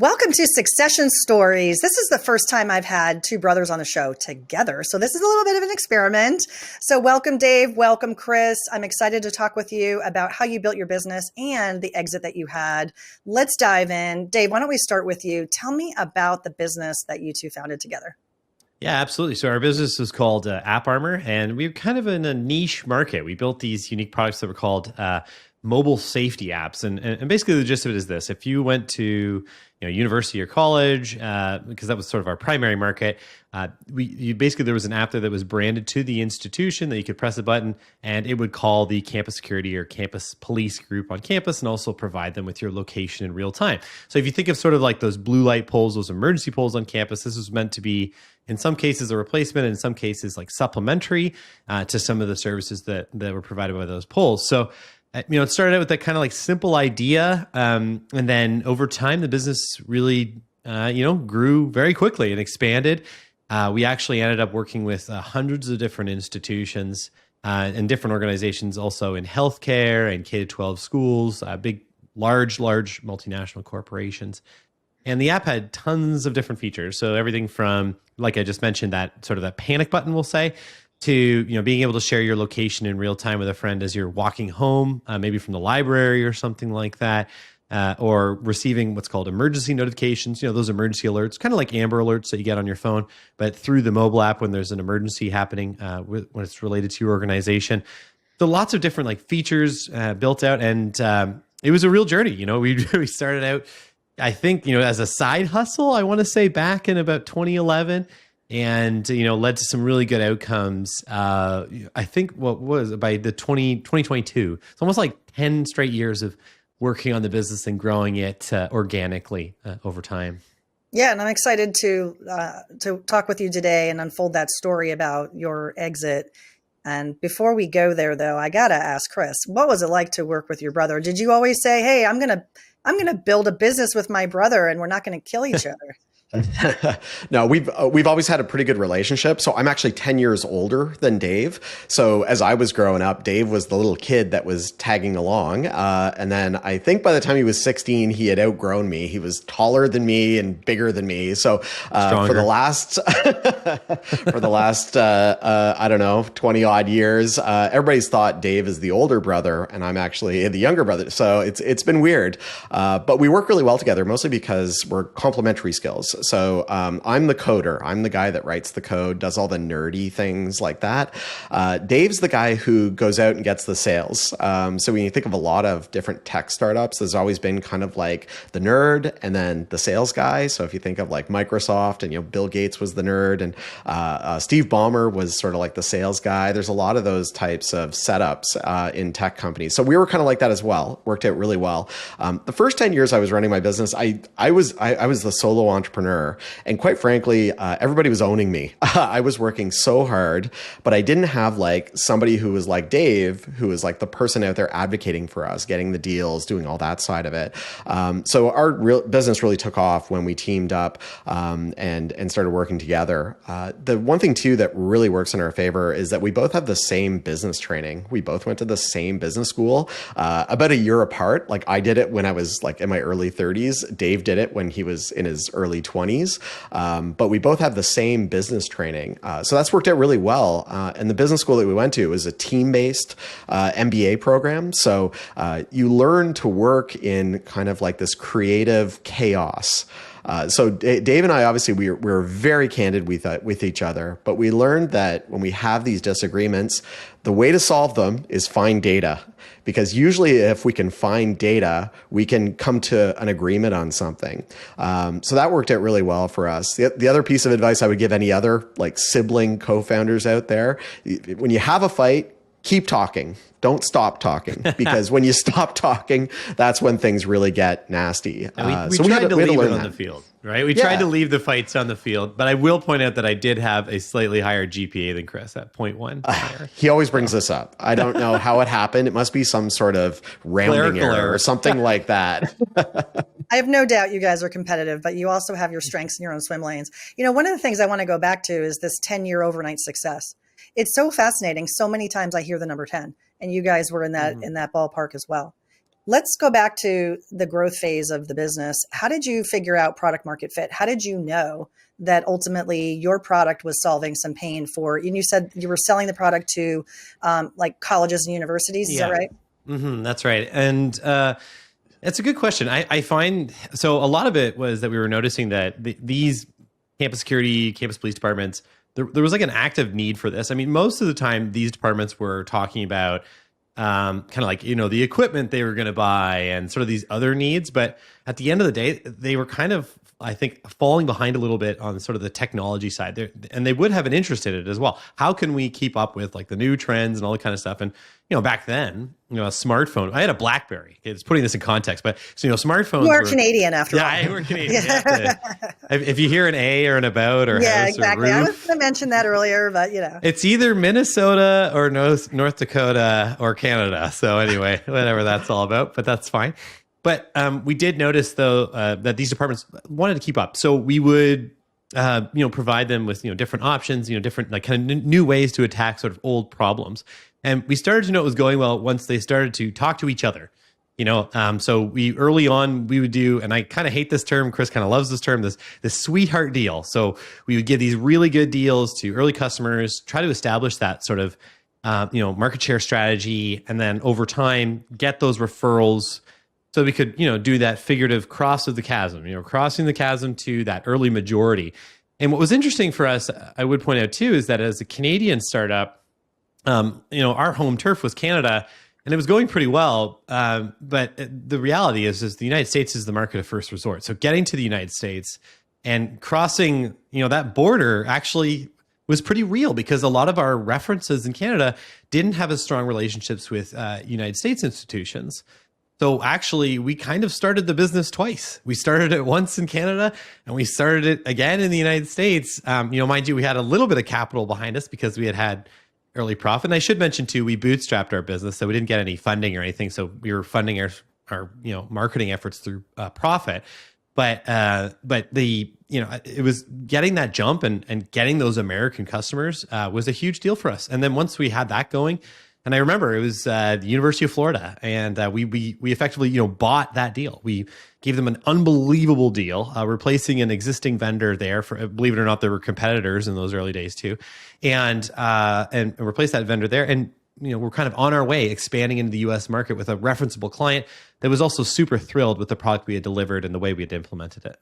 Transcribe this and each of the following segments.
Welcome to Succession Stories. This is the first time I've had two brothers on the show together. So this is a little bit of an experiment. So welcome, Dave. Welcome, Chris. I'm excited to talk with you about how you built your business and the exit that you had. Let's dive in. Dave, why don't we start with you? Tell me about the business that you two founded together. Yeah, absolutely. So our business was called AppArmor, and we were kind of in a niche market. We built these unique products that were called mobile safety apps. And basically the gist of it is this. If you went to university or college, because that was sort of our primary market, there was an app there that was branded to the institution that you could press a button and it would call the campus security or campus police group on campus and also provide them with your location in real time. So if you think of sort of like those blue light poles, those emergency poles on campus, this was meant to be in some cases a replacement, in some cases like supplementary to some of the services that were provided by those poles. So it started out with that kind of like simple idea. And then over time, the business really, grew very quickly and expanded. We actually ended up working with hundreds of different institutions and different organizations also in healthcare and K-12 schools, large multinational corporations. And the app had tons of different features. So everything from, like I just mentioned, that sort of that panic button, we'll say, to being able to share your location in real time with a friend as you're walking home, maybe from the library or something like that, or receiving what's called emergency notifications. Those emergency alerts, kind of like Amber Alerts that you get on your phone, but through the mobile app when there's an emergency happening when it's related to your organization. So lots of different like features built out, and it was a real journey. We started out, I think, as a side hustle. I want to say back in about 2011. And, led to some really good outcomes. I think by the 2022, it's almost like 10 straight years of working on the business and growing it organically over time. Yeah, and I'm excited to talk with you today and unfold that story about your exit. And before we go there, though, I got to ask Chris, what was it like to work with your brother? Did you always say, hey, I'm going to build a business with my brother and we're not going to kill each other? No, we've always had a pretty good relationship. So I'm actually 10 years older than Dave. So as I was growing up, Dave was the little kid that was tagging along. And then I think by the time he was 16, he had outgrown me. He was taller than me and bigger than me. So for the last I don't know, 20 odd years, everybody's thought Dave is the older brother and I'm actually the younger brother. So it's been weird. But we work really well together, mostly because we're complementary skills. So I'm the coder. I'm the guy that writes the code, does all the nerdy things like that. Dave's the guy who goes out and gets the sales. So when you think of a lot of different tech startups, there's always been kind of like the nerd and then the sales guy. So if you think of like Microsoft and, Bill Gates was the nerd and Steve Ballmer was sort of like the sales guy. There's a lot of those types of setups in tech companies. So we were kind of like that as well. Worked out really well. The first 10 years I was running my business, I was the solo entrepreneur. And quite frankly, everybody was owning me. I was working so hard, but I didn't have like somebody who was like Dave, who was like the person out there advocating for us, getting the deals, doing all that side of it. So our business really took off when we teamed up and started working together. The one thing too that really works in our favor is that we both have the same business training. We both went to the same business school, about a year apart. Like I did it when I was like in my early 30s. Dave did it when he was in his early 20s. But we both have the same business training. So that's worked out really well. And the business school that we went to was a team-based MBA program. So you learn to work in kind of like this creative chaos. So Dave and I, obviously, we're very candid with each other, but we learned that when we have these disagreements, the way to solve them is find data. Because usually if we can find data, we can come to an agreement on something. So that worked out really well for us. The other piece of advice I would give any other like sibling co-founders out there, when you have a fight, keep talking. Don't stop talking, because when you stop talking, that's when things really get nasty. We tried to leave it on the field, right? We tried to leave the fights on the field, but I will point out that I did have a slightly higher GPA than Chris at 0.1. He always brings this up. I don't know how it happened. It must be some sort of rounding error or something like that. I have no doubt you guys are competitive, but you also have your strengths in your own swim lanes. One of the things I want to go back to is this 10-year overnight success. It's so fascinating. So many times I hear the number 10, and you guys were in that ballpark as well. Let's go back to the growth phase of the business. How did you figure out product market fit? How did you know that ultimately your product was solving some pain for, and you said you were selling the product to like colleges and universities, is that right? That's right. And it's a good question. I find, so a lot of it was that we were noticing that these campus security, campus police departments, there was like an active need for this. I mean, most of the time these departments were talking about kind of like, the equipment they were going to buy and sort of these other needs. But at the end of the day, they were kind of, I think, falling behind a little bit on sort of the technology side there, and they would have an interest in it as well. How can we keep up with like the new trends and all that kind of stuff? And, back then, a smartphone, I had a BlackBerry. It's putting this in context, but smartphones. You are Canadian after all. Yeah, we're Canadian. If you hear an A or an about or yeah, house exactly. or roof, I was going to mention that earlier, but it's either Minnesota or North Dakota or Canada. So anyway, whatever that's all about, but that's fine. But we did notice, though, that these departments wanted to keep up. So we would, provide them with, different options, different like kind of new ways to attack sort of old problems. And we started to know it was going well once they started to talk to each other. So we early on we would do, and I kind of hate this term. Chris kind of loves this term. This sweetheart deal. So we would give these really good deals to early customers, try to establish that sort of, market share strategy, and then over time get those referrals. So we could, do that figurative cross of the chasm, crossing the chasm to that early majority. And what was interesting for us, I would point out too, is that as a Canadian startup, our home turf was Canada, and it was going pretty well. But the reality is the United States is the market of first resort. So getting to the United States and crossing, that border actually was pretty real, because a lot of our references in Canada didn't have as strong relationships with United States institutions. So actually, we kind of started the business twice. We started it once in Canada, and we started it again in the United States. Mind you, we had a little bit of capital behind us because we had early profit. And I should mention too, we bootstrapped our business, so we didn't get any funding or anything. So we were funding our marketing efforts through profit. But it was getting that jump and getting those American customers was a huge deal for us. And then once we had that going. And I remember it was the University of Florida, and we effectively bought that deal. We gave them an unbelievable deal, replacing an existing vendor there. For, believe it or not, there were competitors in those early days too, and replaced that vendor there. And we're kind of on our way expanding into the U.S. market with a referenceable client that was also super thrilled with the product we had delivered and the way we had implemented it.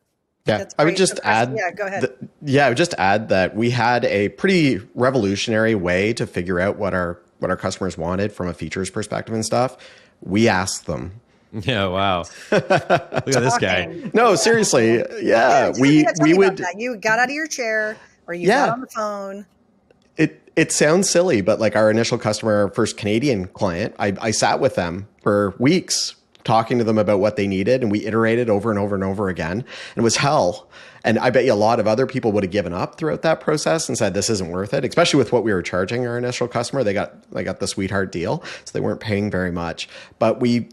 Yeah, I would just add. Yeah, go ahead. I would just add that we had a pretty revolutionary way to figure out what our customers wanted from a features perspective and stuff. We asked them. Yeah, wow. Look at this guy. No, seriously. Yeah, we would. You got out of your chair, or you got on the phone. It sounds silly, but like our initial customer, our first Canadian client, I sat with them for weeks talking to them about what they needed, and we iterated over and over and over again. And it was hell. And I bet you a lot of other people would have given up throughout that process and said, this isn't worth it, especially with what we were charging our initial customer. They got the sweetheart deal, so they weren't paying very much. But we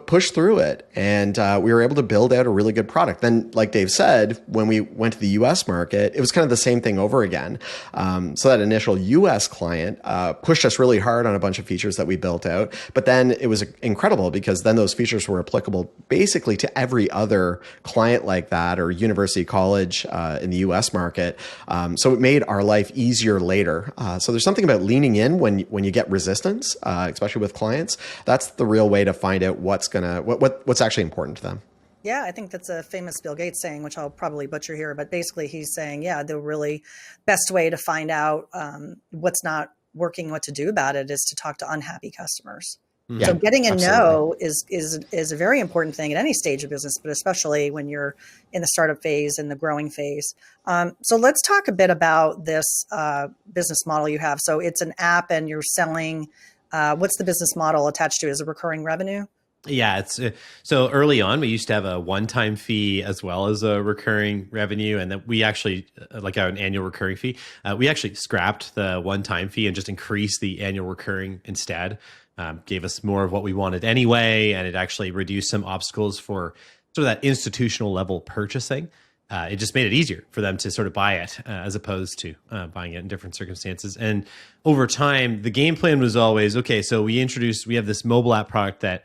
pushed through it, and we were able to build out a really good product. Then, like Dave said, when we went to the US market, it was kind of the same thing over again. So that initial US client pushed us really hard on a bunch of features that we built out. But then it was incredible, because then those features were applicable basically to every other client like that, or university college in the US market. So it made our life easier later. So there's something about leaning in when you get resistance, especially with clients. That's the real way to find out what's actually important to them. Yeah, I think that's a famous Bill Gates saying, which I'll probably butcher here, but basically he's saying, yeah, the really best way to find out what's not working, what to do about it, is to talk to unhappy customers. Yeah, so getting a no is a very important thing at any stage of business, but especially when you're in the startup phase and the growing phase. So let's talk a bit about this business model you have. So it's an app, and you're selling. What's the business model attached to it? Is it recurring revenue? Yeah, it's so early on we used to have a one-time fee as well as a recurring revenue, and then we actually like an annual recurring fee. We actually scrapped the one-time fee and just increased the annual recurring instead. Gave us more of what we wanted anyway, and it actually reduced some obstacles for sort of that institutional level purchasing. It just made it easier for them to sort of buy it as opposed to buying it in different circumstances. And over time, the game plan was always, okay, so we have this mobile app product that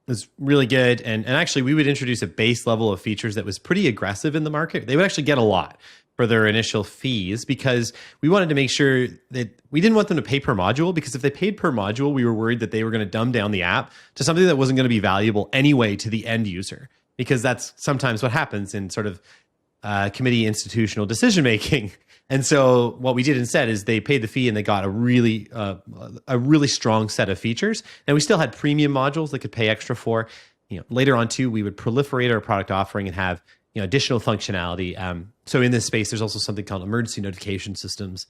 was really good. And actually, we would introduce a base level of features that was pretty aggressive in the market. They would actually get a lot for their initial fees because we wanted to make sure that we didn't want them to pay per module, because if they paid per module, we were worried that they were going to dumb down the app to something that wasn't going to be valuable anyway to the end user, because that's sometimes what happens in sort of committee institutional decision making. And so what we did instead is they paid the fee and they got a really strong set of features. And we still had premium modules they could pay extra for. Later on too, we would proliferate our product offering and have additional functionality. So in this space, there's also something called emergency notification systems.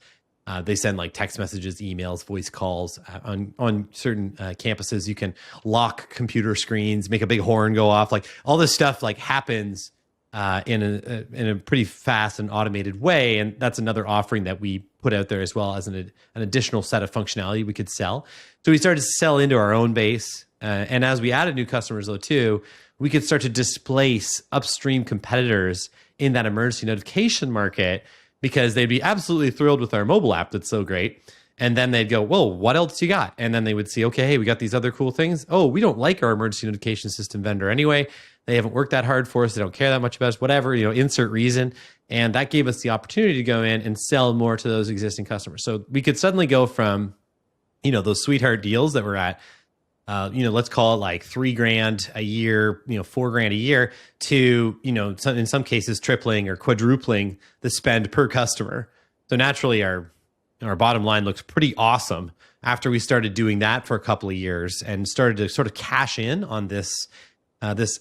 They send like text messages, emails, voice calls. On certain campuses, you can lock computer screens, make a big horn go off. Like all this stuff like happens in a pretty fast and automated way. And that's another offering that we put out there as well as an additional set of functionality we could sell. So we started to sell into our own base. And as we added new customers though too, we could start to displace upstream competitors in that emergency notification market, because they'd be absolutely thrilled with our mobile app that's so great. And then they'd go, whoa, what else you got? And then they would see, okay, hey, we got these other cool things. Oh, we don't like our emergency notification system vendor anyway. They haven't worked that hard for us. They don't care that much about us, whatever, insert reason. And that gave us the opportunity to go in and sell more to those existing customers. So we could suddenly go from, those sweetheart deals that we're at, let's call it like $3,000 a year, $4,000 a year, to, in some cases tripling or quadrupling the spend per customer. So naturally our bottom line looks pretty awesome after we started doing that for a couple of years and started to sort of cash in on this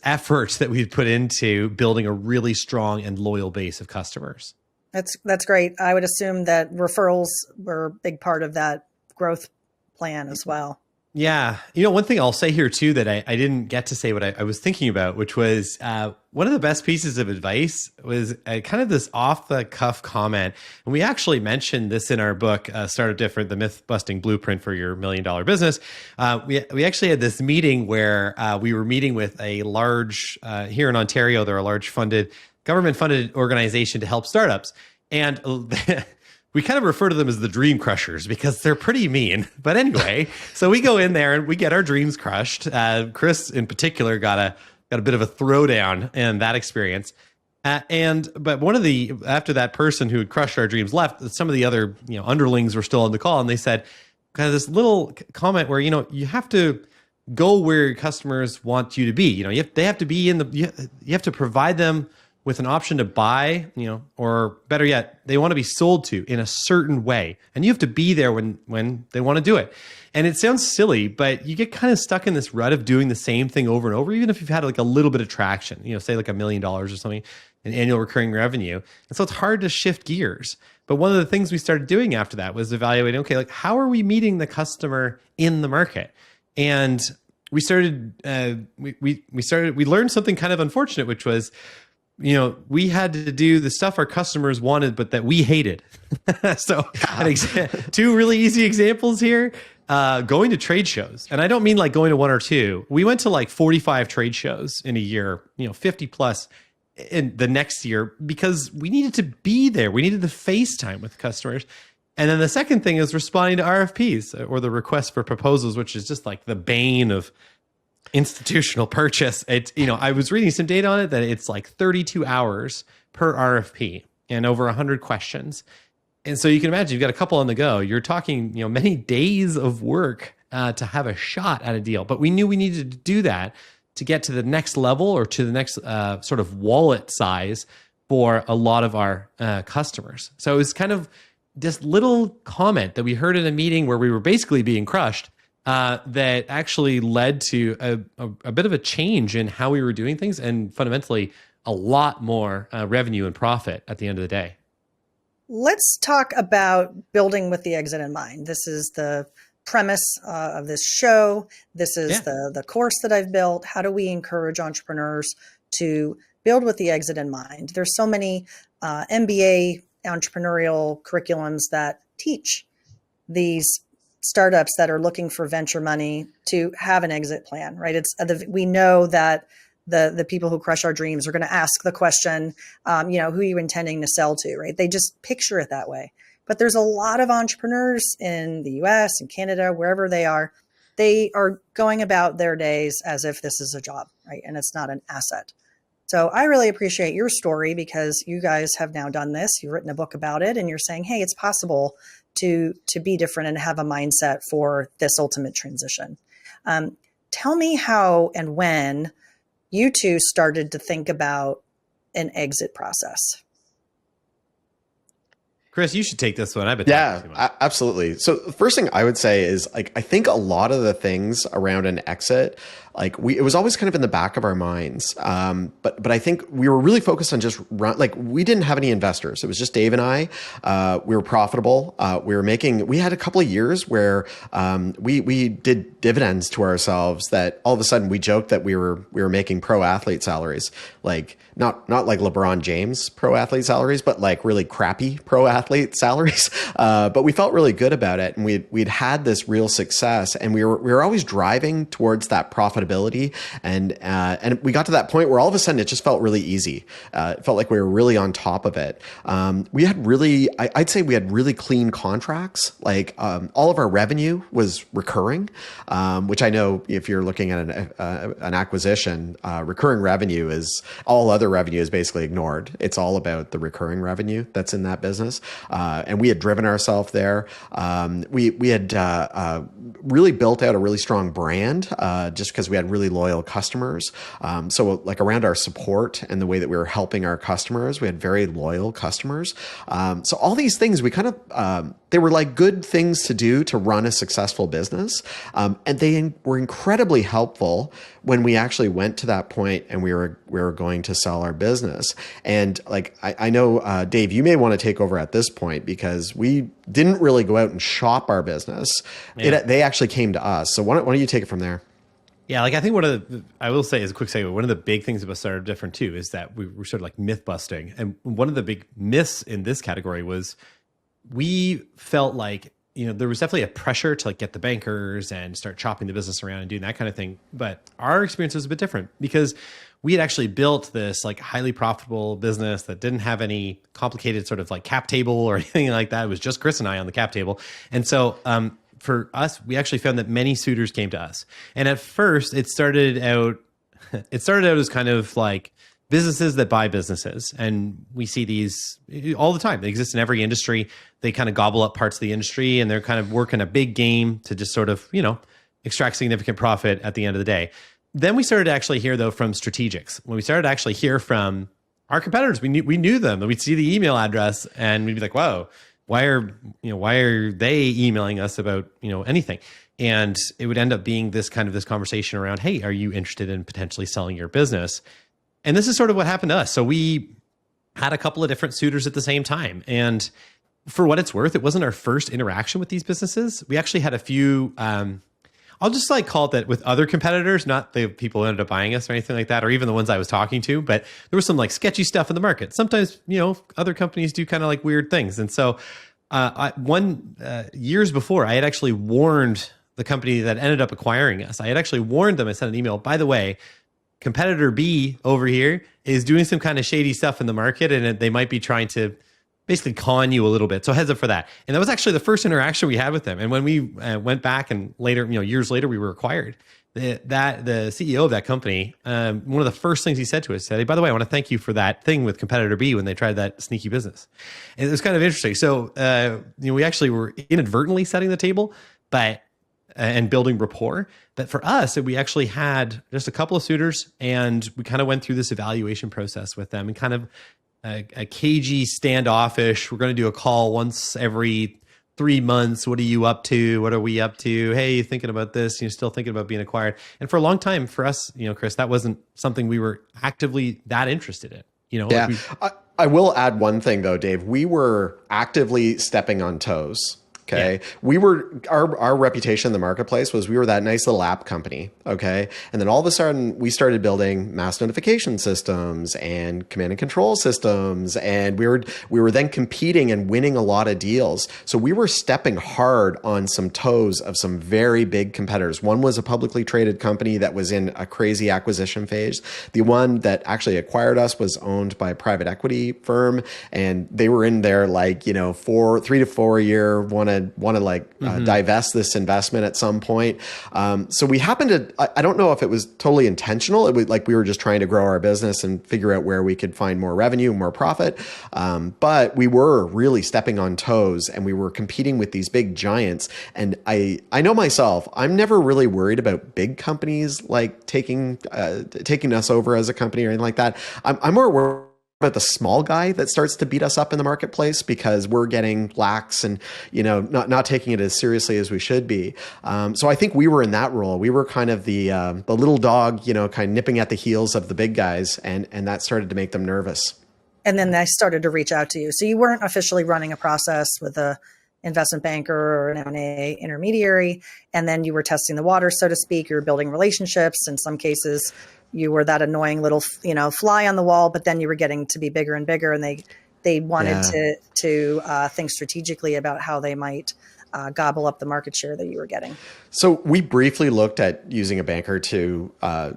effort that we'd put into building a really strong and loyal base of customers. That's great. I would assume that referrals were a big part of that growth plan as well. Yeah. One thing I'll say here too that I didn't get to say what I was thinking about, which was one of the best pieces of advice was kind of this off the cuff comment. And we actually mentioned this in our book, Startup Different, the myth busting blueprint for your $1 million business. We actually had this meeting where we were meeting with a large, here in Ontario, they're a large government funded organization to help startups. And we kind of refer to them as the dream crushers because they're pretty mean. But anyway, so we go in there and we get our dreams crushed. Chris in particular got a bit of a throwdown in that experience. But after that person who had crushed our dreams left, some of the other underlings were still on the call, and they said kind of this little comment where you have to go where your customers want you to be. They have to be you have to provide them with an option to buy, or better yet, they want to be sold to in a certain way. And you have to be there when they want to do it. And it sounds silly, but you get kind of stuck in this rut of doing the same thing over and over, even if you've had like a little bit of traction, say like $1 million or something in annual recurring revenue. And so it's hard to shift gears. But one of the things we started doing after that was evaluating, okay, like how are we meeting the customer in the market? And we started, we learned something kind of unfortunate, which was, we had to do the stuff our customers wanted, but that we hated. So two really easy examples here, going to trade shows. And I don't mean like going to one or two. We went to like 45 trade shows in a year, 50 plus in the next year, because we needed to be there. We needed the face time with customers. And then the second thing is responding to RFPs, or the request for proposals, which is just like the bane of institutional purchase. It's, I was reading some data on it that it's like 32 hours per RFP and over 100 questions. And so you can imagine you've got a couple on the go. You're talking, many days of work to have a shot at a deal. But we knew we needed to do that to get to the next level, or to the next sort of wallet size for a lot of our customers. So it was kind of this little comment that we heard in a meeting where we were basically being crushed, that actually led to a bit of a change in how we were doing things, and fundamentally a lot more revenue and profit at the end of the day. Let's talk about building with the exit in mind. This is the premise of this show. This is the course that I've built. How do we encourage entrepreneurs to build with the exit in mind? There's so many MBA entrepreneurial curriculums that teach these startups that are looking for venture money to have an exit plan, right? We know that the people who crush our dreams are going to ask the question, who are you intending to sell to, right? They just picture it that way. But there's a lot of entrepreneurs in the US and Canada, wherever they are, they are going about their days as if this is a job, right? And it's not an asset. So I really appreciate your story because you guys have now done this. You've written a book about it and you're saying, hey, it's possible to be different and have a mindset for this ultimate transition. Tell me how and when you two started to think about an exit process. Chris, you should take this one. I've been talking too much. Absolutely. So the first thing I would say is like, I think a lot of the things around an exit, like it was always kind of in the back of our minds. But I think we were really focused on just we didn't have any investors. It was just Dave and I. We were profitable. We had a couple of years where we did dividends to ourselves that all of a sudden we joked that we were making pro athlete salaries, like not like LeBron James pro athlete salaries, but like really crappy pro athlete salaries. But we felt really good about it. And we'd had this real success and we were always driving towards that profitability. And we got to that point where all of a sudden it just felt really easy. It felt like we were really on top of it. We had I'd say we had really clean contracts. Like all of our revenue was recurring, which I know if you're looking at an acquisition, recurring revenue is all other revenue is basically ignored. It's all about the recurring revenue that's in that business. And we had driven ourselves there. We had really built out a really strong brand just because we had really loyal customers. So like around our support and the way that we were helping our customers, we had very loyal customers. So all these things we kind of, they were like good things to do to run a successful business. And they were incredibly helpful when we actually went to that point and we were going to sell our business. And like, I know, Dave, you may want to take over at this point because we didn't really go out and shop our business. Yeah. They actually came to us. So why don't you take it from there? Yeah, like I think I will say as a quick segue, one of the big things about Startup Different too is that we were sort of like myth busting. And one of the big myths in this category was we felt like, there was definitely a pressure to like get the bankers and start chopping the business around and doing that kind of thing. But our experience was a bit different because we had actually built this like highly profitable business that didn't have any complicated sort of like cap table or anything like that. It was just Chris and I on the cap table. And so, for us, we actually found that many suitors came to us. And at first it started out as kind of like businesses that buy businesses. And we see these all the time. They exist in every industry. They kind of gobble up parts of the industry and they're kind of working a big game to just sort of, extract significant profit at the end of the day. Then we started to actually hear though from strategics. When we started to actually hear from our competitors, we knew them. We'd see the email address and we'd be like, whoa, why are they emailing us about, anything? And it would end up being this conversation around, hey, are you interested in potentially selling your business? And this is sort of what happened to us. So we had a couple of different suitors at the same time. And for what it's worth, it wasn't our first interaction with these businesses. We actually had a few, I'll just like call it that with other competitors, not the people who ended up buying us or anything like that, or even the ones I was talking to, but there was some like sketchy stuff in the market. Sometimes, other companies do kind of like weird things. And so years before, I had actually warned the company that ended up acquiring us. I had actually warned them. I sent an email, by the way, competitor B over here is doing some kind of shady stuff in the market and they might be trying to basically con you a little bit. So heads up for that. And that was actually the first interaction we had with them. And when we went back and later, years later, we were acquired, the CEO of that company, one of the first things he said to us said, hey, by the way, I want to thank you for that thing with competitor B when they tried that sneaky business. And it was kind of interesting. So, we actually were inadvertently setting the table, and building rapport. But for us, we actually had just a couple of suitors and we kind of went through this evaluation process with them and kind of a cagey, standoffish. We're going to do a call once every 3 months. What are you up to? What are we up to? Hey, you thinking about this? You're still thinking about being acquired. And for a long time for us, Chris, that wasn't something we were actively that interested in. Yeah. I will add one thing though, Dave. We were actively stepping on toes. Okay. Yeah. We were, our reputation in the marketplace was we were that nice little app company. Okay. And then all of a sudden we started building mass notification systems and command and control systems. And we were then competing and winning a lot of deals. So we were stepping hard on some toes of some very big competitors. One was a publicly traded company that was in a crazy acquisition phase. The one that actually acquired us was owned by a private equity firm. And they were in there like, 3 to 4 year, want to to divest this investment at some point. So we happened to, I don't know if it was totally intentional. It was like we were just trying to grow our business and figure out where we could find more revenue, more profit. But we were really stepping on toes and we were competing with these big giants. And I know myself, I'm never really worried about big companies like taking us over as a company or anything like that. I'm more worried about the small guy that starts to beat us up in the marketplace because we're getting lax and, not taking it as seriously as we should be. So I think we were in that role. We were kind of the little dog, kind of nipping at the heels of the big guys, and that started to make them nervous. And then they started to reach out to you. So you weren't officially running a process with a investment banker or an M&A intermediary, and then you were testing the water, so to speak. You were building relationships. In some cases, you were that annoying little, fly on the wall, but then you were getting to be bigger and bigger, and they wanted to think strategically about how they might gobble up the market share that you were getting. So we briefly looked at using a banker to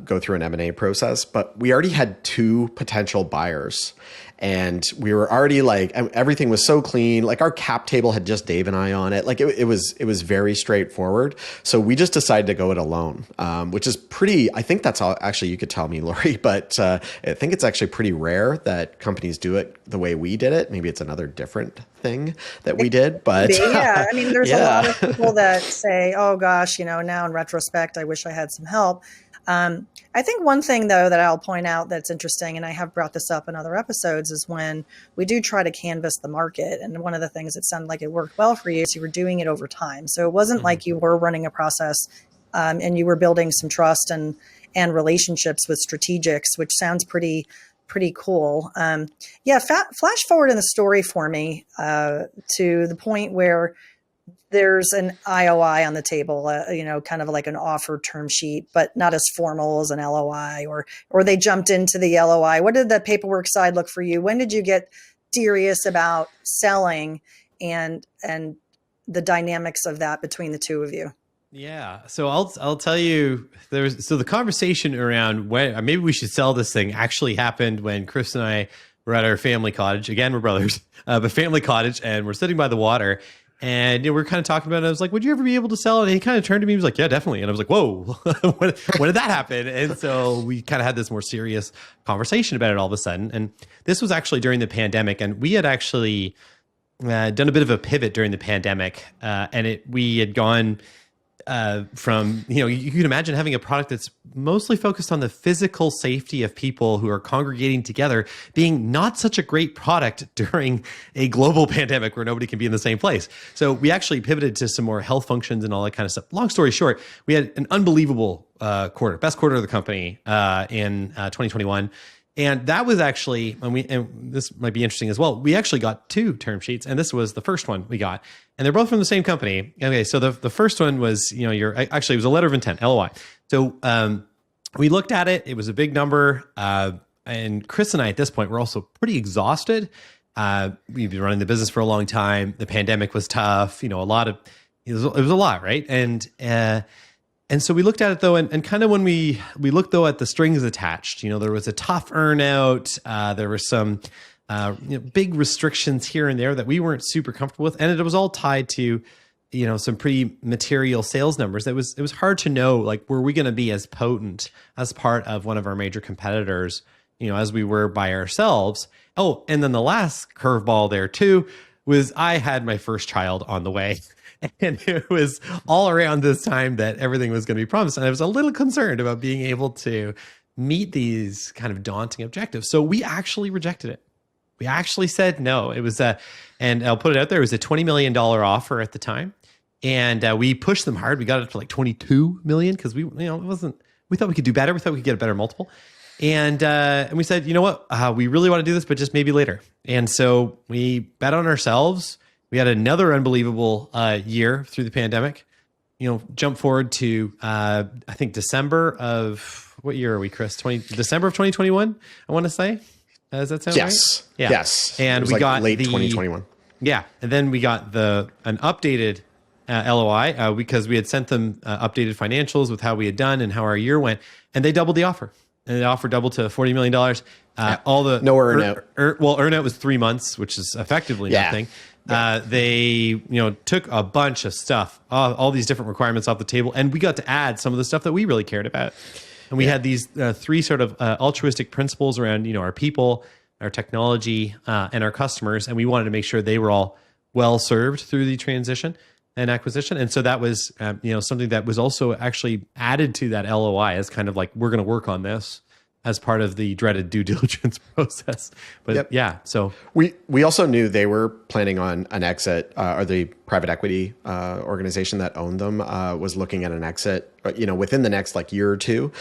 go through an M&A process, but we already had 2 potential buyers. And we were already everything was so clean. Like our cap table had just Dave and I on it. Like it was very straightforward. So we just decided to go it alone, which is pretty, I think that's all, actually you could tell me, Laurie, but I think it's actually pretty rare that companies do it the way we did it. Maybe it's another different thing that we did, but yeah, I mean, there's a lot of people that say, oh gosh, now in retrospect, I wish I had some help. I think one thing, though, that I'll point out that's interesting, and I have brought this up in other episodes, is when we do try to canvas the market. And one of the things that sounded like it worked well for you is you were doing it over time. So it wasn't like you were running a process and you were building some trust and relationships with strategics, which sounds pretty cool. Flash forward in the story for me to the point where there's an IOI on the table, kind of like an offer term sheet, but not as formal as an LOI, or they jumped into the LOI. What did the paperwork side look for you? When did you get serious about selling and the dynamics of that between the two of you? Yeah. So I'll tell you, the conversation around when maybe we should sell this thing actually happened when Chris and I were at our family cottage. Again, we're brothers, but family cottage, and we're sitting by the water. And we're kind of talking about it. I was like, would you ever be able to sell it? And he kind of turned to me. He was like, yeah, definitely. And I was like, whoa, when did that happen? And so we kind of had this more serious conversation about it all of a sudden. And this was actually during the pandemic. And we had actually done a bit of a pivot during the pandemic. We had gone from, you can imagine having a product that's mostly focused on the physical safety of people who are congregating together being not such a great product during a global pandemic where nobody can be in the same place. So we actually pivoted to some more health functions and all that kind of stuff. Long story short, we had an unbelievable quarter, best quarter of the company in 2021. And that was actually, and this might be interesting as well, we actually got 2 term sheets, and this was the first one we got. And they're both from the same company. Okay, so the first one was, it was a letter of intent, LOI. So we looked at it. It was a big number. And Chris and I, at this point, were also pretty exhausted. We've been running the business for a long time. The pandemic was tough. It was a lot, right? And so we looked at it though, and kind of when we looked though at the strings attached, there was a tough earnout. There were some big restrictions here and there that we weren't super comfortable with, and it was all tied to some pretty material sales numbers. It was hard to know, like, were we going to be as potent as part of one of our major competitors, as we were by ourselves. Oh, and then the last curveball there too was I had my first child on the way. And it was all around this time that everything was going to be promised. And I was a little concerned about being able to meet these kind of daunting objectives. So we actually rejected it. We actually said no. It was and I'll put it out there, it was a $20 million offer at the time. And we pushed them hard. We got it to like 22 million because we thought we could do better. We thought we could get a better multiple. And we said, you know what, we really want to do this, but just maybe later. And so we bet on ourselves. We had another unbelievable year through the pandemic. Jump forward to I think December of, what year are we, Chris? December of 2021, I want to say. Does that sound right? Yeah. Yes. And we got late 2021. Yeah, and then we got an updated LOI because we had sent them updated financials with how we had done and how our year went, and they doubled the offer. And the offer doubled to $40 million. All the no earnout. Earnout was 3 months, which is effectively nothing. They, took a bunch of stuff, all these different requirements off the table, and we got to add some of the stuff that we really cared about. And we had these three sort of altruistic principles around, our people, our technology, and our customers, and we wanted to make sure they were all well served through the transition and acquisition. And so that was, something that was also actually added to that LOI as kind of like, we're going to work on this as part of the dreaded due diligence process. But so we also knew they were planning on an exit, or the private equity organization that owned them was looking at an exit, within the next year or two.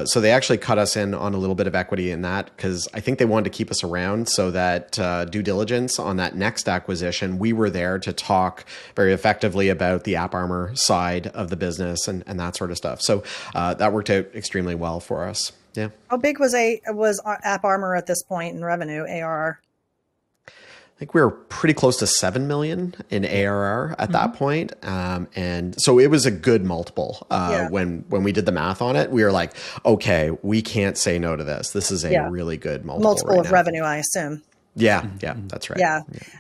So they actually cut us in on a little bit of equity in that, because I think they wanted to keep us around so that due diligence on that next acquisition, we were there to talk very effectively about the AppArmor side of the business and that sort of stuff. So that worked out extremely well for us. Yeah. How big was AppArmor at this point in revenue, ARR? I think we were pretty close to 7 million in ARR at that point. And so it was a good multiple. When we did the math on it, we were like, okay, we can't say no to this. This is a really good multiple of revenue, I assume. Yeah, that's right.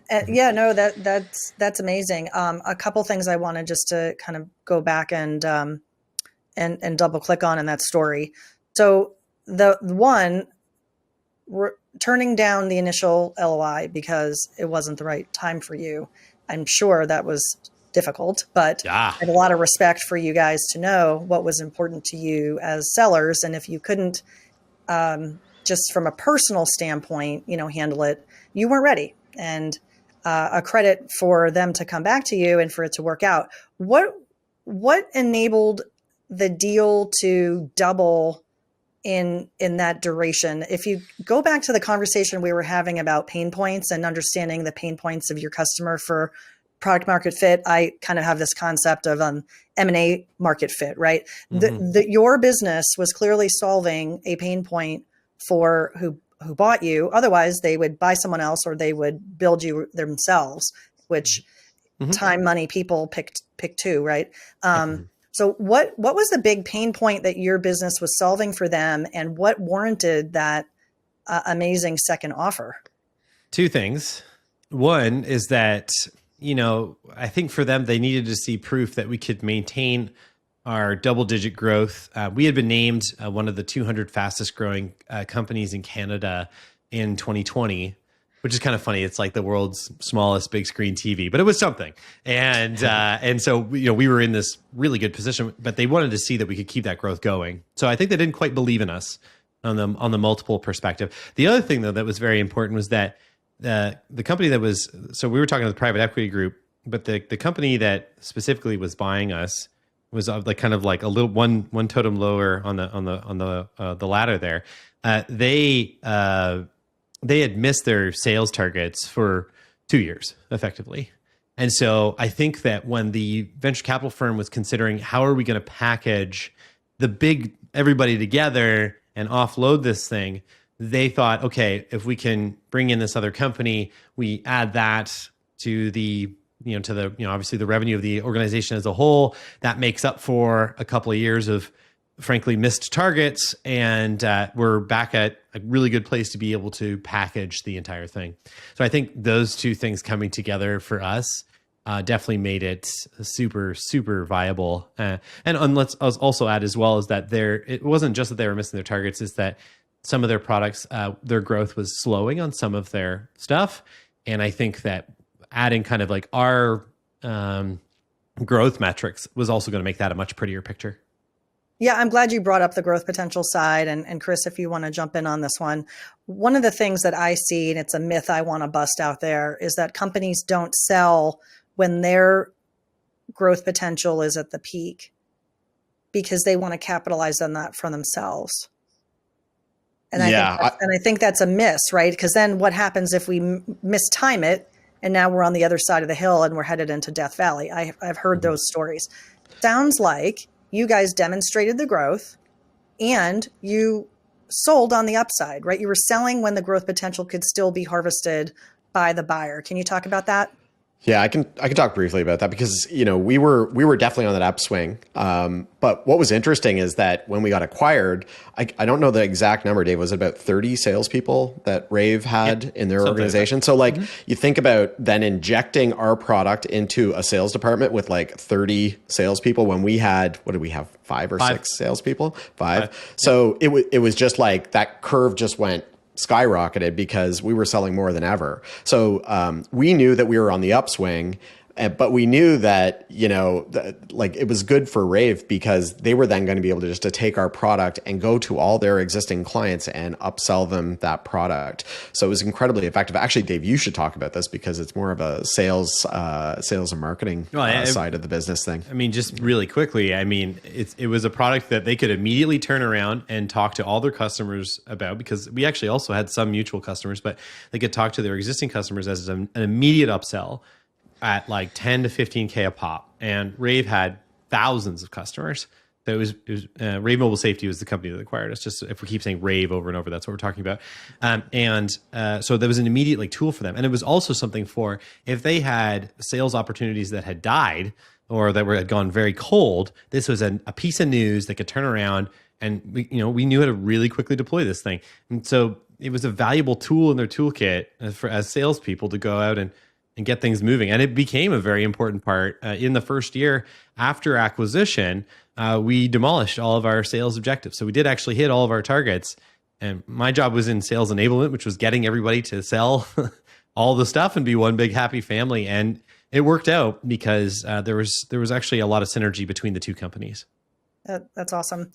No, that's amazing. A couple things I wanted just to kind of go back and double click on in that story. So the one, we're turning down the initial LOI because it wasn't the right time for you. I'm sure that was difficult, but I have a lot of respect for you guys to know what was important to you as sellers. And if you couldn't, just from a personal standpoint, handle it, you weren't ready. And a credit for them to come back to you and for it to work out. What enabled the deal to double in that duration? If you go back to the conversation we were having about pain points and understanding the pain points of your customer for product market fit, I kind of have this concept of M&A market fit, right? Your business was clearly solving a pain point for who bought you. Otherwise, they would buy someone else or they would build you themselves, which time, money, people pick two, right? So what was the big pain point that your business was solving for them, and what warranted that amazing second offer? Two things. One is that, I think for them, they needed to see proof that we could maintain our double-digit growth. We had been named one of the 200 fastest growing companies in Canada in 2020. Which is kind of funny. It's like the world's smallest big screen TV, but it was something. And so, we were in this really good position, but they wanted to see that we could keep that growth going. So I think they didn't quite believe in us on the multiple perspective. The other thing though, that was very important was that the company that was, so we were talking to the private equity group, but the company that specifically was buying us was kind of like a little one totem lower on the ladder there. They had missed their sales targets for 2 years effectively. And so I think that when the venture capital firm was considering how are we going to package the big everybody together and offload this thing, they thought, okay, if we can bring in this other company, we add that to the, obviously the revenue of the organization as a whole, that makes up for a couple of years of frankly missed targets, and we're back at a really good place to be able to package the entire thing. So I think those two things coming together for us definitely made it super, super viable. And let's also add as well is that it wasn't just that they were missing their targets, is that some of their products, their growth was slowing on some of their stuff. And I think that adding kind of like our growth metrics was also going to make that a much prettier picture. Yeah, I'm glad you brought up the growth potential side. And Chris, if you want to jump in on this one of the things that I see, and it's a myth I want to bust out there, is that companies don't sell when their growth potential is at the peak because they want to capitalize on that for themselves. And I think that's a miss, right? Because then what happens if we mistime it and now we're on the other side of the hill and we're headed into Death Valley? I've heard those stories. Sounds like you guys demonstrated the growth and you sold on the upside, right? You were selling when the growth potential could still be harvested by the buyer. Can you talk about that? Yeah, I can talk briefly about that because we were definitely on that upswing. But what was interesting is that when we got acquired, I don't know the exact number, Dave. Was it about 30 salespeople that Rave had in their organization? So you think about then injecting our product into a sales department with like 30 salespeople when we had, what did we have? Five or six salespeople? Five. So it was just like that curve just went skyrocketed because we were selling more than ever. So we knew that we were on the upswing, but we knew that, like it was good for Rave because they were then going to be able to take our product and go to all their existing clients and upsell them that product. So it was incredibly effective. Actually, Dave, you should talk about this because it's more of a sales and marketing side of the business thing. I mean, just really quickly, it was a product that they could immediately turn around and talk to all their customers about, because we actually also had some mutual customers, but they could talk to their existing customers as an immediate upsell at like 10 to 15K a pop. And Rave had thousands of customers. So it was Rave Mobile Safety was the company that acquired us. Just if we keep saying Rave over and over, that's what we're talking about. So there was an immediate tool for them. And it was also something for if they had sales opportunities that had died or that had gone very cold, this was a piece of news that could turn around, and we knew how to really quickly deploy this thing. And so it was a valuable tool in their toolkit as salespeople to go out and get things moving. And it became a very important part. In the first year after acquisition, we demolished all of our sales objectives. So we did actually hit all of our targets. And my job was in sales enablement, which was getting everybody to sell all the stuff and be one big happy family. And it worked out because there was actually a lot of synergy between the two companies. That's awesome.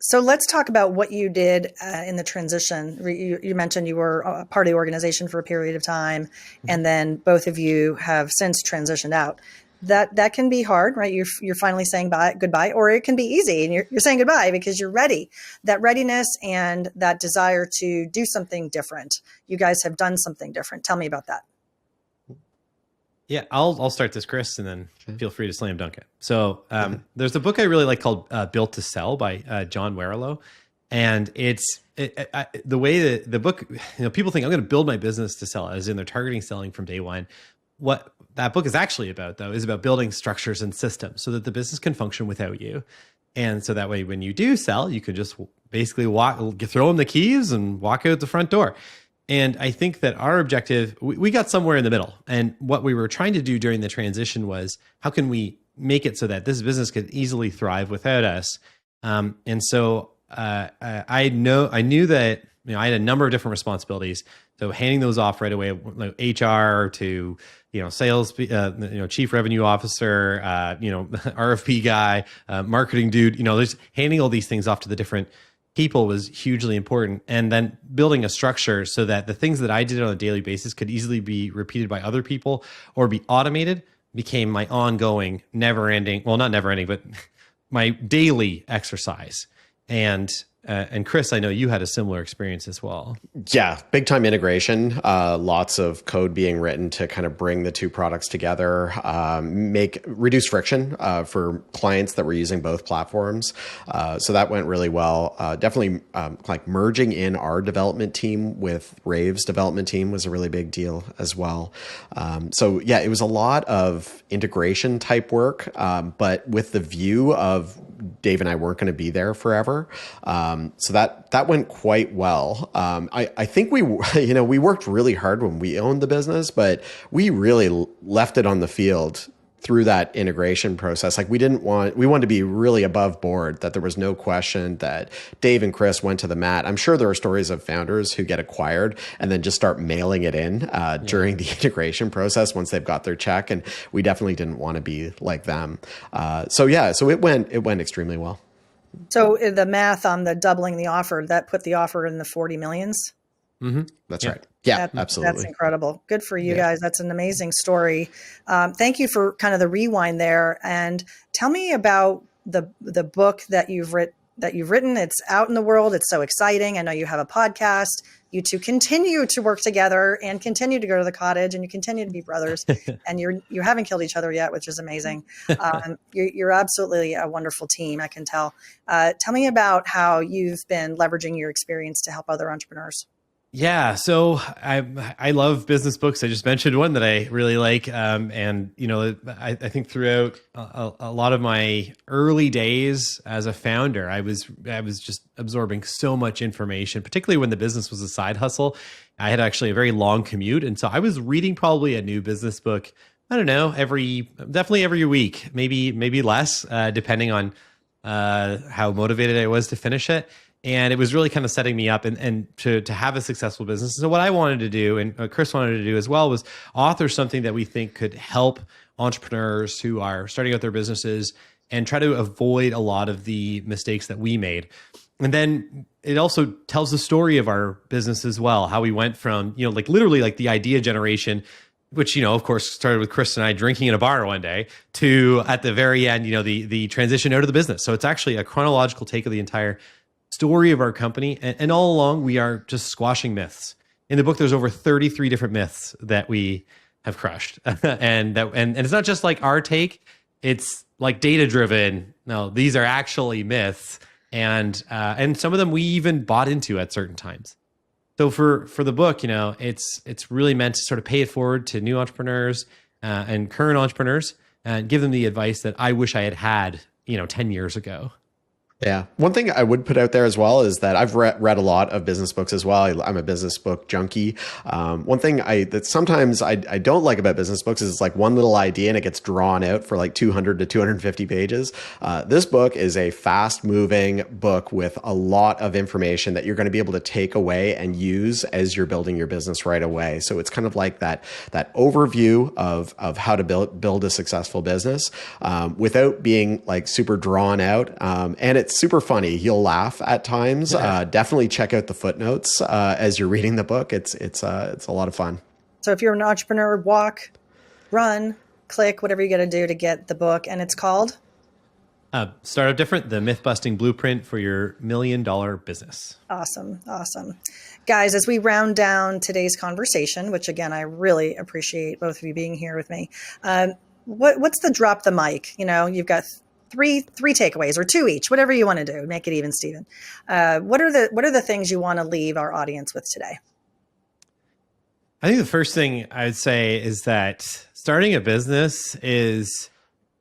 So let's talk about what you did in the transition. You mentioned you were a part of the organization for a period of time, and then both of you have since transitioned out. That can be hard, right? You're finally saying goodbye, or it can be easy, and you're saying goodbye because you're ready. That readiness and that desire to do something different. You guys have done something different. Tell me about that. Yeah, I'll start this, Chris, and then feel free to slam dunk it. So there's a book I really like called Built to Sell by John Warrillow. And the way that the book, people think I'm going to build my business to sell, as in they're targeting selling from day one. What that book is actually about, though, is about building structures and systems so that the business can function without you. And so that way, when you do sell, you can just basically throw them the keys and walk out the front door. And I think that our objective, we got somewhere in the middle. And what we were trying to do during the transition was, how can we make it so that this business could easily thrive without us? And so I knew that I had a number of different responsibilities. So handing those off right away, like HR to sales, chief revenue officer, RFP guy, marketing dude. There's handing all these things off to the different people was hugely important. And then building a structure so that the things that I did on a daily basis could easily be repeated by other people or be automated became my ongoing, not never ending, but my daily exercise. And Chris, I know you had a similar experience as well. Yeah, big time integration, lots of code being written to kind of bring the two products together, reduce friction for clients that were using both platforms. So that went really well. Definitely like merging in our development team with Rave's development team was a really big deal as well. So yeah, it was a lot of integration type work, but with the view of Dave and I weren't going to be there forever. So that went quite well. I think we worked really hard when we owned the business, but we really left it on the field through that integration process. Like we wanted to be really above board, that there was no question that Dave and Chris went to the mat. I'm sure there are stories of founders who get acquired and then just start mailing it in during the integration process once they've got their check. And we definitely didn't want to be like them. So it went extremely well. So the math on the doubling the offer, that put the offer in the 40 millions? Mm-hmm. That's right. Yeah, absolutely. That's incredible. Good for you guys. That's an amazing story. Thank you for kind of the rewind there. And tell me about the book that you've written. It's out in the world. It's so exciting. I know you have a podcast. You two continue to work together and continue to go to the cottage, and you continue to be brothers. And you haven't killed each other yet, which is amazing. You're absolutely a wonderful team, I can tell. Tell me about how you've been leveraging your experience to help other entrepreneurs. Yeah, so I love business books. I just mentioned one that I really like, and I think throughout a lot of my early days as a founder, I was just absorbing so much information, particularly when the business was a side hustle. I had actually a very long commute, and so I was reading probably a new business book. I don't know, definitely every week, maybe less, depending on how motivated I was to finish it. And it was really kind of setting me up and to have a successful business. So what I wanted to do, and what Chris wanted to do as well, was author something that we think could help entrepreneurs who are starting out their businesses and try to avoid a lot of the mistakes that we made. And then it also tells the story of our business as well, how we went from, literally like the idea generation, which, of course, started with Chris and I drinking in a bar one day, to at the very end, the transition out of the business. So it's actually a chronological take of the entire story of our company. And all along, we are just squashing myths. In the book, there's over 33 different myths that we have crushed. and it's not just like our take, it's like data driven. No, these are actually myths. And some of them we even bought into at certain times. So for the book, it's really meant to sort of pay it forward to new entrepreneurs and current entrepreneurs and give them the advice that I wish I had 10 years ago. Yeah. One thing I would put out there as well is that I've read a lot of business books as well. I'm a business book junkie. One thing that sometimes I don't like about business books is it's like one little idea and it gets drawn out for like 200 to 250 pages. This book is a fast moving book with a lot of information that you're going to be able to take away and use as you're building your business right away. So it's kind of like that overview of how to build a successful business without being like super drawn out. And it's super funny. You'll laugh at times. Yeah. Definitely check out the footnotes as you're reading the book. It's a lot of fun. So if you're an entrepreneur, walk, run, click, whatever you got to do to get the book. And it's called? Startup Different, the myth-busting blueprint for your $1 million business. Awesome. Guys, as we round down today's conversation, which again, I really appreciate both of you being here with me. What's the drop the mic? You've got three takeaways or two each, whatever you want to do. Make it even, Stephen. What are the things you want to leave our audience with today? I think the first thing I would say is that starting a business is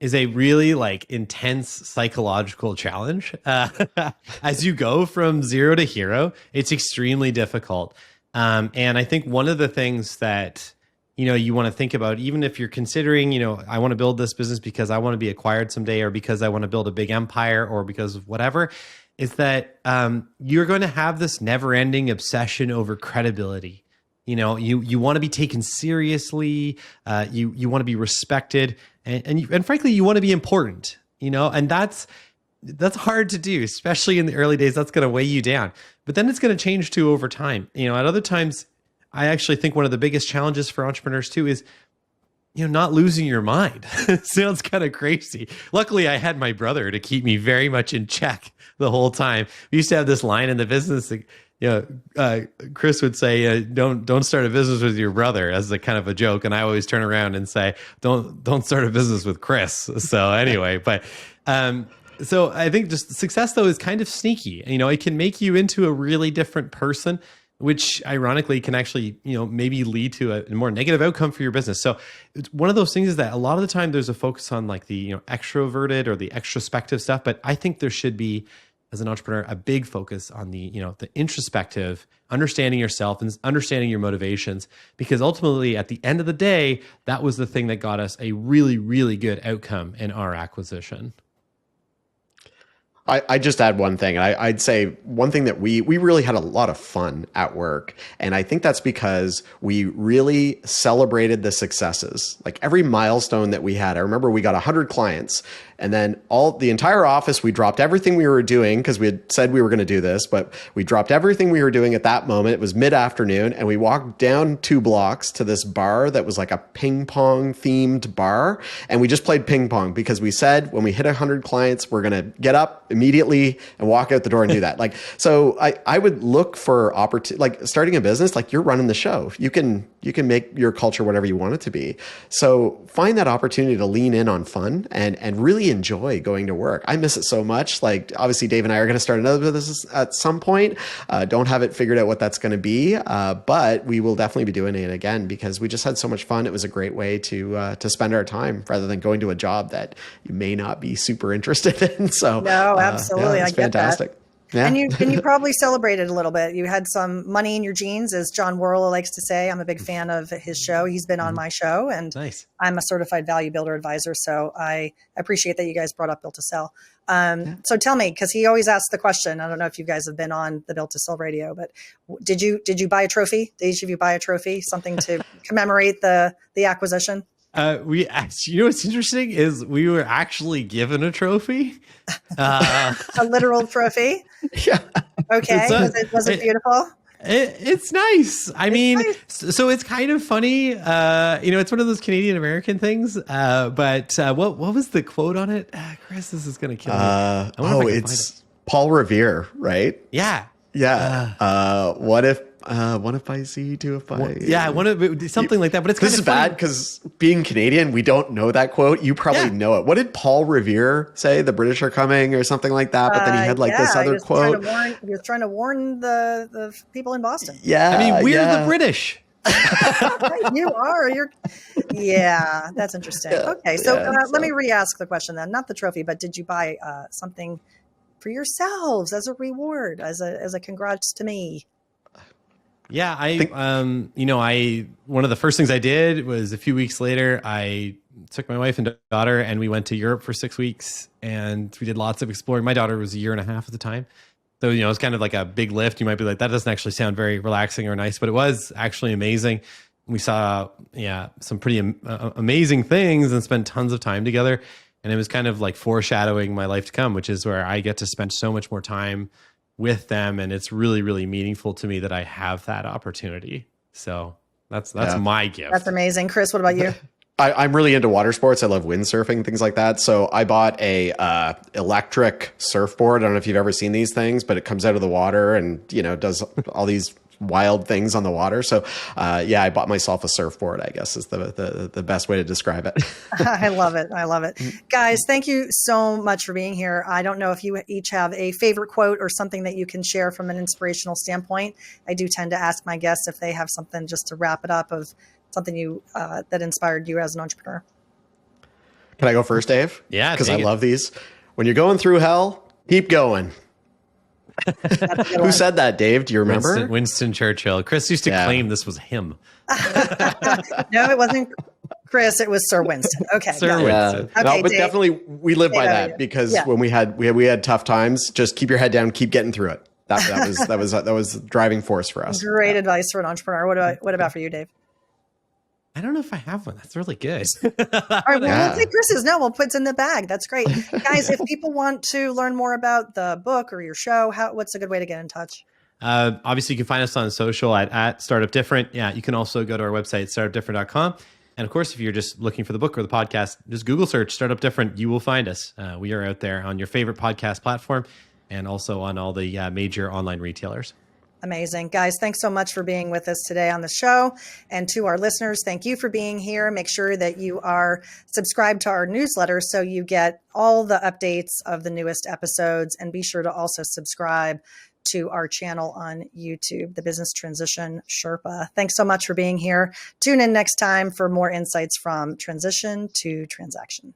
a really intense psychological challenge. As you go from zero to hero, it's extremely difficult. And I think one of the things that you want to think about, even if you're considering, I want to build this business because I want to be acquired someday, or because I want to build a big empire, or because of whatever, is that you're going to have this never-ending obsession over credibility. You want to be taken seriously. You want to be respected, and frankly, you want to be important. And that's hard to do, especially in the early days. That's going to weigh you down, but then it's going to change too over time. At other times, I actually think one of the biggest challenges for entrepreneurs too is, not losing your mind. It sounds kind of crazy. Luckily, I had my brother to keep me very much in check the whole time. We used to have this line in the business, Chris would say, don't start a business with your brother, as a kind of a joke. And I always turn around and say, don't start a business with Chris. So anyway, but, so I think just success though is kind of sneaky. It can make you into a really different person, which ironically can actually, maybe lead to a more negative outcome for your business. So it's one of those things is that a lot of the time there's a focus on like the, extroverted or the extrospective stuff. But I think there should be, as an entrepreneur, a big focus on the, the introspective, understanding yourself and understanding your motivations, because ultimately at the end of the day, that was the thing that got us a really, really good outcome in our acquisition. I just add one thing. I'd say one thing that we really had a lot of fun at work. And I think that's because we really celebrated the successes. Like every milestone that we had, I remember we got 100 clients, and then the entire office, we dropped everything we were doing because we had said we were going to do this, but we dropped everything we were doing at that moment. It was mid-afternoon, and we walked down 2 blocks to this bar that was like a ping pong themed bar. And we just played ping pong because we said when we hit 100 clients, we're going to get up immediately and walk out the door and do that. So I would look for opportunity, starting a business, you're running the show. You can make your culture whatever you want it to be. So find that opportunity to lean in on fun and really really enjoy going to work. I miss it so much. Like, obviously, Dave and I are going to start another business at some point. Don't have it figured out what that's going to be, but we will definitely be doing it again because we just had so much fun. It was a great way to spend our time rather than going to a job that you may not be super interested in. So, no, absolutely, it's fantastic. Yeah. And you probably celebrated a little bit. You had some money in your jeans, as John Worrell likes to say. I'm a big fan of his show. He's been on my show, and Nice. I'm a certified value builder advisor. So I appreciate that you guys brought up Built to Sell. So tell me, because he always asks the question. I don't know if you guys have been on the Built to Sell radio, but did you buy a trophy? Did each of you buy a trophy, something to commemorate the acquisition? We actually, you know what's interesting is we were actually given a trophy. A literal trophy? Yeah. Okay. Was it beautiful? It's nice. I mean, nice. So it's kind of funny. It's one of those Canadian American things. But what was the quote on it? Chris, this is going to kill me. It's Paul Revere, right? Yeah. Yeah. What if I see you if I... Yeah, something like that. But it's kind this of is bad because being Canadian, we don't know that quote. You probably know it. What did Paul Revere say? The British are coming or something like that. But then he had this other quote. He was trying to warn the people in Boston. Yeah. I mean, we're the British. You are. Yeah, that's interesting. Okay, so let me re-ask the question then. Not the trophy, but did you buy something for yourselves as a reward, as a congrats to me? Yeah, one of the first things I did was a few weeks later, I took my wife and daughter and we went to Europe for 6 weeks and we did lots of exploring. My daughter was 1.5 years at the time. So, it's kind of like a big lift. You might be like, that doesn't actually sound very relaxing or nice, but it was actually amazing. We saw, some pretty amazing things and spent tons of time together. And it was kind of like foreshadowing my life to come, which is where I get to spend so much more time with them, and it's really, really meaningful to me that I have that opportunity. So that's my gift. That's amazing. Chris, what about you? I'm really into water sports. I love windsurfing, things like that. So I bought a electric surfboard. I don't know if you've ever seen these things, but it comes out of the water and does all these wild things on the water. So I bought myself a surfboard, I guess is the best way to describe it. I love it. Guys, thank you so much for being here. I don't know if you each have a favorite quote or something that you can share from an inspirational standpoint. I do tend to ask my guests if they have something just to wrap it up of something you that inspired you as an entrepreneur. Can I go first, Dave? Yeah, because I love these. When you're going through hell, keep going. Who said that, Dave? Do you remember? Winston Churchill. Chris used to claim this was him. No, it wasn't Chris. It was Sir Winston. Okay. Sir Winston. Okay, no, but Dave, definitely we live by that because when we had tough times, just keep your head down, keep getting through it. That was the driving force for us. Great advice for an entrepreneur. What about for you, Dave? I don't know if I have one. That's really good. All right, we'll take Chris's. No, we'll put it in the bag. That's great. Guys, if people want to learn more about the book or your show, what's a good way to get in touch? Obviously, you can find us on social at Startup Different. Yeah, you can also go to our website, startupdifferent.com. And of course, if you're just looking for the book or the podcast, just Google search Startup Different. You will find us. We are out there on your favorite podcast platform and also on all the major online retailers. Amazing. Guys, thanks so much for being with us today on the show. And to our listeners, thank you for being here. Make sure that you are subscribed to our newsletter so you get all the updates of the newest episodes. And be sure to also subscribe to our channel on YouTube, The Business Transition Sherpa. Thanks so much for being here. Tune in next time for more insights from transition to transaction.